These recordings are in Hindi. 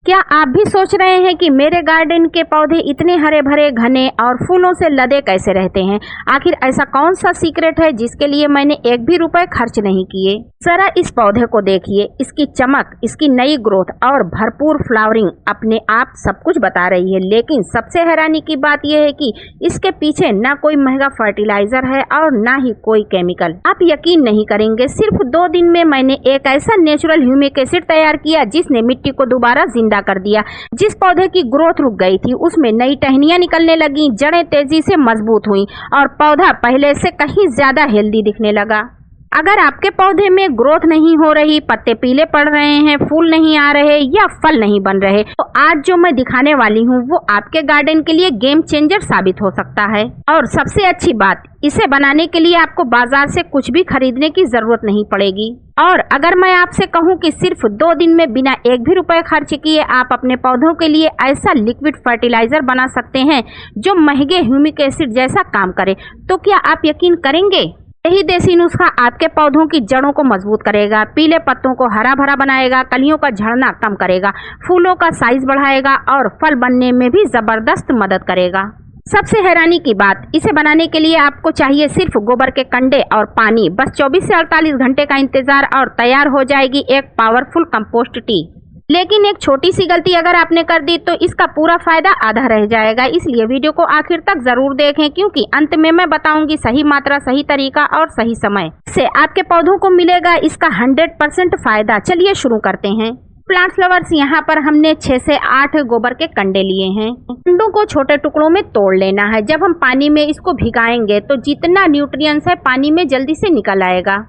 क्या आप भी सोच रहे हैं कि मेरे गार्डन के पौधे इतने हरे भरे, घने और फूलों से लदे कैसे रहते हैं? आखिर ऐसा कौन सा सीक्रेट है जिसके लिए मैंने एक भी रुपए खर्च नहीं किए? जरा इस पौधे को देखिए, इसकी चमक, इसकी नई ग्रोथ और भरपूर फ्लावरिंग अपने आप सब कुछ बता रही है। लेकिन सबसे हैरानी की बात यह है कि इसके पीछे ना कोई महंगा फर्टिलाइजर है और ना ही कोई केमिकल। आप यकीन नहीं करेंगे, सिर्फ 2 दिन में मैंने एक ऐसा नेचुरल ह्यूमिक एसिड तैयार किया जिसने मिट्टी को दोबारा जिंदा कर दिया। जिस पौधे की ग्रोथ रुक गई थी उसमें नई टहनियां निकलने लगी, जड़ें तेजी से मजबूत हुई और पौधा पहले से कहीं ज्यादा हेल्दी दिखने लगा। अगर आपके पौधे में ग्रोथ नहीं हो रही, पत्ते पीले पड़ रहे हैं, फूल नहीं आ रहे या फल नहीं बन रहे, तो आज जो मैं दिखाने वाली हूँ वो आपके गार्डन के लिए गेम चेंजर साबित हो सकता है। और सबसे अच्छी बात, इसे बनाने के लिए आपको बाजार से कुछ भी खरीदने की जरूरत नहीं पड़ेगी। और अगर मैं आपसे कहूँ कि सिर्फ 2 दिन में बिना एक भी रुपए खर्च किए आप अपने पौधों के लिए ऐसा लिक्विड फर्टिलाइजर बना सकते हैं जो महंगे ह्यूमिक एसिड जैसा काम करे, तो क्या आप यकीन करेंगे? यही देसी नुस्खा आपके पौधों की जड़ों को मजबूत करेगा, पीले पत्तों को हरा भरा बनाएगा, कलियों का झड़ना कम करेगा, फूलों का साइज बढ़ाएगा और फल बनने में भी जबरदस्त मदद करेगा। सबसे हैरानी की बात, इसे बनाने के लिए आपको चाहिए सिर्फ गोबर के कंडे और पानी। बस 24 से 48 घंटे का इंतजार और तैयार हो जाएगी एक पावरफुल कंपोस्ट टी। लेकिन एक छोटी सी गलती अगर आपने कर दी तो इसका पूरा फायदा आधा रह जाएगा। इसलिए वीडियो को आखिर तक जरूर देखें, क्योंकि अंत में मैं बताऊंगी सही मात्रा, सही तरीका और सही समय। इससे आपके पौधों को मिलेगा इसका 100% फायदा। चलिए शुरू करते हैं। प्लांट्स लवर्स, यहाँ पर हमने 6 से 8 गोबर के कंडे लिए हैं। कंडों को छोटे टुकड़ों में तोड़ लेना है। जब हम पानी में इसको भिगाएंगे तो जितना न्यूट्रिएंट्स है पानी में जल्दी से निकल आएगा।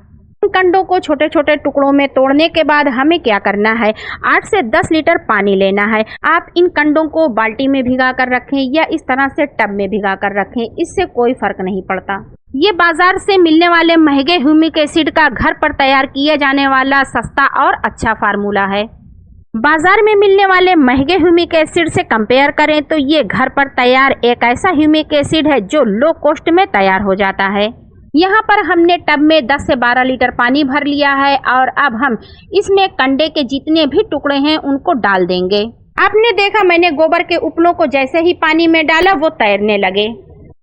कंडों को छोटे छोटे टुकड़ों में तोड़ने के बाद हमें क्या करना है, 8 से 10 लीटर पानी लेना है। आप इन कंडों को बाल्टी में भिगा कर रखें या इस तरह से टब में भिगा कर रखें, इससे कोई फर्क नहीं पड़ता। ये बाजार से मिलने वाले महंगे ह्यूमिक एसिड का घर पर तैयार किया जाने वाला सस्ता और अच्छा फार्मूला है। बाजार में मिलने वाले महंगे ह्यूमिक एसिड से कंपेयर करें तो ये घर पर तैयार एक ऐसा ह्यूमिक एसिड है जो लो कॉस्ट में तैयार हो जाता है। यहाँ पर हमने टब में 10 से 12 लीटर पानी भर लिया है और अब हम इसमें कंडे के जितने भी टुकड़े हैं उनको डाल देंगे। आपने देखा, मैंने गोबर के उपलों को जैसे ही पानी में डाला वो तैरने लगे।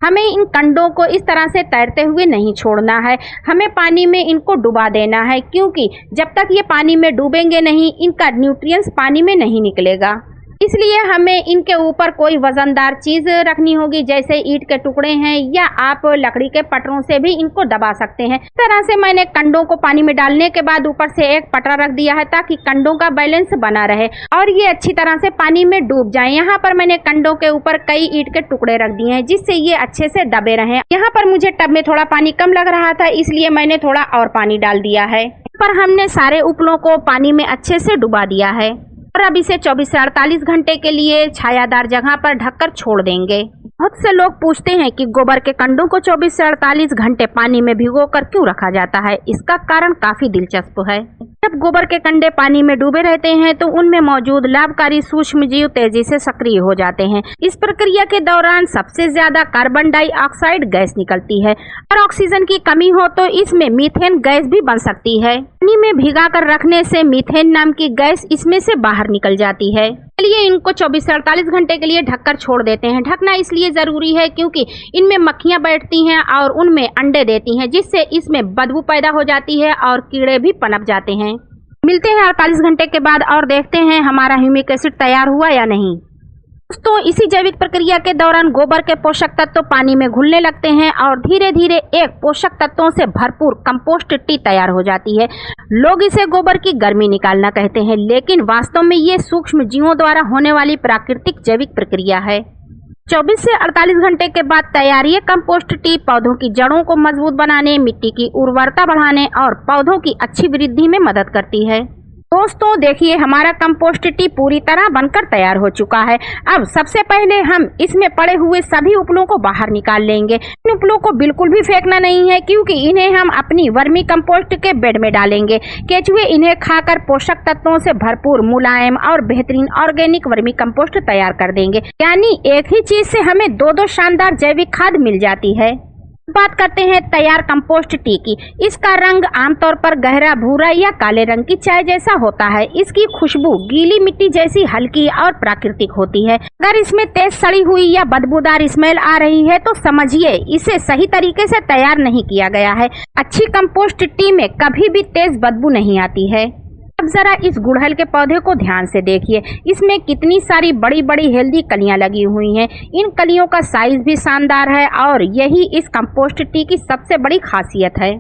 हमें इन कंडों को इस तरह से तैरते हुए नहीं छोड़ना है, हमें पानी में इनको डुबा देना है, क्योंकि जब तक ये पानी में डूबेंगे नहीं इनका न्यूट्रिएंट्स पानी में नहीं निकलेगा। इसलिए हमें इनके ऊपर कोई वजनदार चीज रखनी होगी, जैसे ईंट के टुकड़े हैं या आप लकड़ी के पटरों से भी इनको दबा सकते हैं। इस तरह से मैंने कंडों को पानी में डालने के बाद ऊपर से एक पटरा रख दिया है ताकि कंडों का बैलेंस बना रहे और ये अच्छी तरह से पानी में डूब जाए। यहाँ पर मैंने कंडों के ऊपर कई ईंट के टुकड़े रख दिए हैं जिससे ये अच्छे से दबे रहे। यहाँ पर मुझे टब में थोड़ा पानी कम लग रहा था, इसलिए मैंने थोड़ा और पानी डाल दिया है। पर हमने सारे उपलों को पानी में अच्छे से डुबा दिया है और अब इसे 24 से 48 घंटे के लिए छायादार जगह पर ढककर छोड़ देंगे। बहुत से लोग पूछते हैं कि गोबर के कंडों को 24 से 48 घंटे पानी में भिगोकर क्यों रखा जाता है। इसका कारण काफी दिलचस्प है। जब गोबर के कंडे पानी में डूबे रहते हैं तो उनमें मौजूद लाभकारी सूक्ष्म जीव तेजी से सक्रिय हो जाते हैं। इस प्रक्रिया के दौरान सबसे ज्यादा कार्बन डाइऑक्साइड गैस निकलती है और ऑक्सीजन की कमी हो तो इसमें मीथेन गैस भी बन सकती है। पानी में भिगा कर रखने से मीथेन नाम की गैस इसमें से बाहर निकल जाती है। चलिए इनको 24 से 48 घंटे के लिए ढककर छोड़ देते हैं। ढकना इसलिए जरूरी है क्योंकि इनमें मक्खियां बैठती हैं और उनमें अंडे देती हैं, जिससे इसमें बदबू पैदा हो जाती है और कीड़े भी पनप जाते हैं। मिलते हैं 48 घंटे के बाद और देखते हैं हमारा ह्यूमिक एसिड तैयार हुआ या नहीं। दोस्तों, इसी जैविक प्रक्रिया के दौरान गोबर के पोषक तत्व पानी में घुलने लगते हैं और धीरे धीरे एक पोषक तत्वों से भरपूर कंपोस्ट टी तैयार हो जाती है। लोग इसे गोबर की गर्मी निकालना कहते हैं, लेकिन वास्तव में ये सूक्ष्म जीवों द्वारा होने वाली प्राकृतिक जैविक प्रक्रिया है। 24 से 48 घंटे के बाद तैयार ये कंपोस्ट टी पौधों की जड़ों को मजबूत बनाने, मिट्टी की उर्वरता बढ़ाने और पौधों की अच्छी वृद्धि में मदद करती है। दोस्तों देखिए, हमारा कंपोस्ट टी पूरी तरह बनकर तैयार हो चुका है। अब सबसे पहले हम इसमें पड़े हुए सभी उपलों को बाहर निकाल लेंगे। इन उपलों को बिल्कुल भी फेंकना नहीं है, क्योंकि इन्हें हम अपनी वर्मी कंपोस्ट के बेड में डालेंगे। केचुए इन्हें खाकर पोषक तत्वों से भरपूर, मुलायम और बेहतरीन ऑर्गेनिक वर्मी कंपोस्ट तैयार कर देंगे। यानी एक ही चीज से हमें 2 शानदार जैविक खाद मिल जाती है। बात करते हैं तैयार कंपोस्ट टी की। इसका रंग आमतौर पर गहरा भूरा या काले रंग की चाय जैसा होता है। इसकी खुशबू गीली मिट्टी जैसी हल्की और प्राकृतिक होती है। अगर इसमें तेज सड़ी हुई या बदबूदार स्मेल आ रही है तो समझिए इसे सही तरीके से तैयार नहीं किया गया है। अच्छी कंपोस्ट टी में कभी भी तेज बदबू नहीं आती है। अब जरा इस गुड़हल के पौधे को ध्यान से देखिए। इसमें कितनी सारी बड़ी बड़ी हेल्दी कलियां लगी हुई हैं। इन कलियों का साइज भी शानदार है और यही इस कंपोस्ट टी की सबसे बड़ी खासियत है।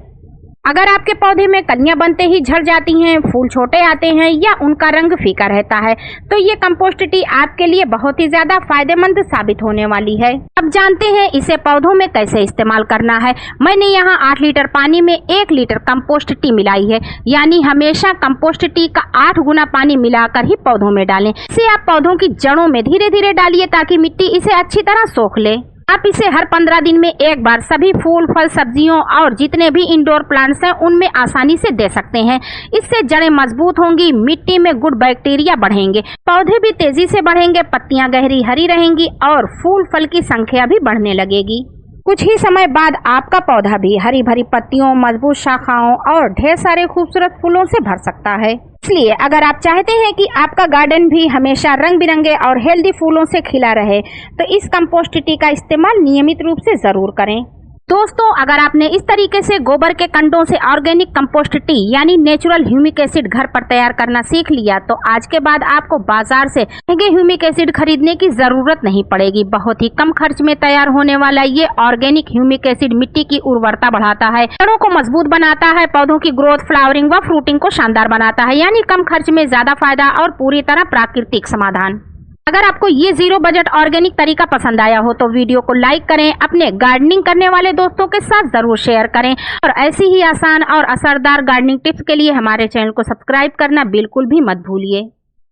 अगर आपके पौधे में कलियां बनते ही झड़ जाती हैं, फूल छोटे आते हैं या उनका रंग फीका रहता है तो ये कंपोस्ट टी आपके लिए बहुत ही ज्यादा फायदेमंद साबित होने वाली है। अब जानते हैं इसे पौधों में कैसे इस्तेमाल करना है। मैंने यहाँ 8 लीटर पानी में 1 लीटर कंपोस्ट टी मिलाई है, यानी हमेशा कंपोस्ट टी का 8 गुना पानी मिलाकर ही पौधों में डालें। इसे आप पौधों की जड़ों में धीरे धीरे डालिए ताकि मिट्टी इसे अच्छी तरह सोख ले। आप इसे हर 15 दिन में एक बार सभी फूल, फल, सब्जियों और जितने भी इंडोर प्लांट्स हैं उनमें आसानी से दे सकते हैं। इससे जड़ें मजबूत होंगी, मिट्टी में गुड बैक्टीरिया बढ़ेंगे, पौधे भी तेजी से बढ़ेंगे, पत्तियां गहरी हरी रहेंगी और फूल फल की संख्या भी बढ़ने लगेगी। कुछ ही समय बाद आपका पौधा भी हरी भरी पत्तियों, मजबूत शाखाओं और ढेर सारे खूबसूरत फूलों से भर सकता है। इसलिए अगर आप चाहते हैं कि आपका गार्डन भी हमेशा रंग बिरंगे और हेल्दी फूलों से खिला रहे तो इस कंपोस्ट टी का इस्तेमाल नियमित रूप से जरूर करें। दोस्तों, अगर आपने इस तरीके से गोबर के कंडों से ऑर्गेनिक कंपोस्ट टी यानी नेचुरल ह्यूमिक एसिड घर पर तैयार करना सीख लिया तो आज के बाद आपको बाजार से महंगे ह्यूमिक एसिड खरीदने की जरूरत नहीं पड़ेगी। बहुत ही कम खर्च में तैयार होने वाला ये ऑर्गेनिक ह्यूमिक एसिड मिट्टी की उर्वरता बढ़ाता है, पेड़ों को मजबूत बनाता है, पौधों की ग्रोथ, फ्लावरिंग व फ्रूटिंग को शानदार बनाता है, यानी कम खर्च में ज्यादा फायदा और पूरी तरह प्राकृतिक समाधान। अगर आपको ये 0 बजट ऑर्गेनिक तरीका पसंद आया हो तो वीडियो को लाइक करें, अपने गार्डनिंग करने वाले दोस्तों के साथ जरूर शेयर करें और ऐसी ही आसान और असरदार गार्डनिंग टिप्स के लिए हमारे चैनल को सब्सक्राइब करना बिल्कुल भी मत भूलिए।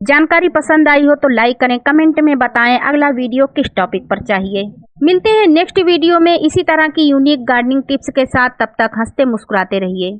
जानकारी पसंद आई हो तो लाइक करें, कमेंट में बताएं अगला वीडियो किस टॉपिक पर चाहिए। मिलते हैं नेक्स्ट वीडियो में इसी तरह की यूनिक गार्डनिंग टिप्स के साथ। तब तक हंसते मुस्कुराते रहिए।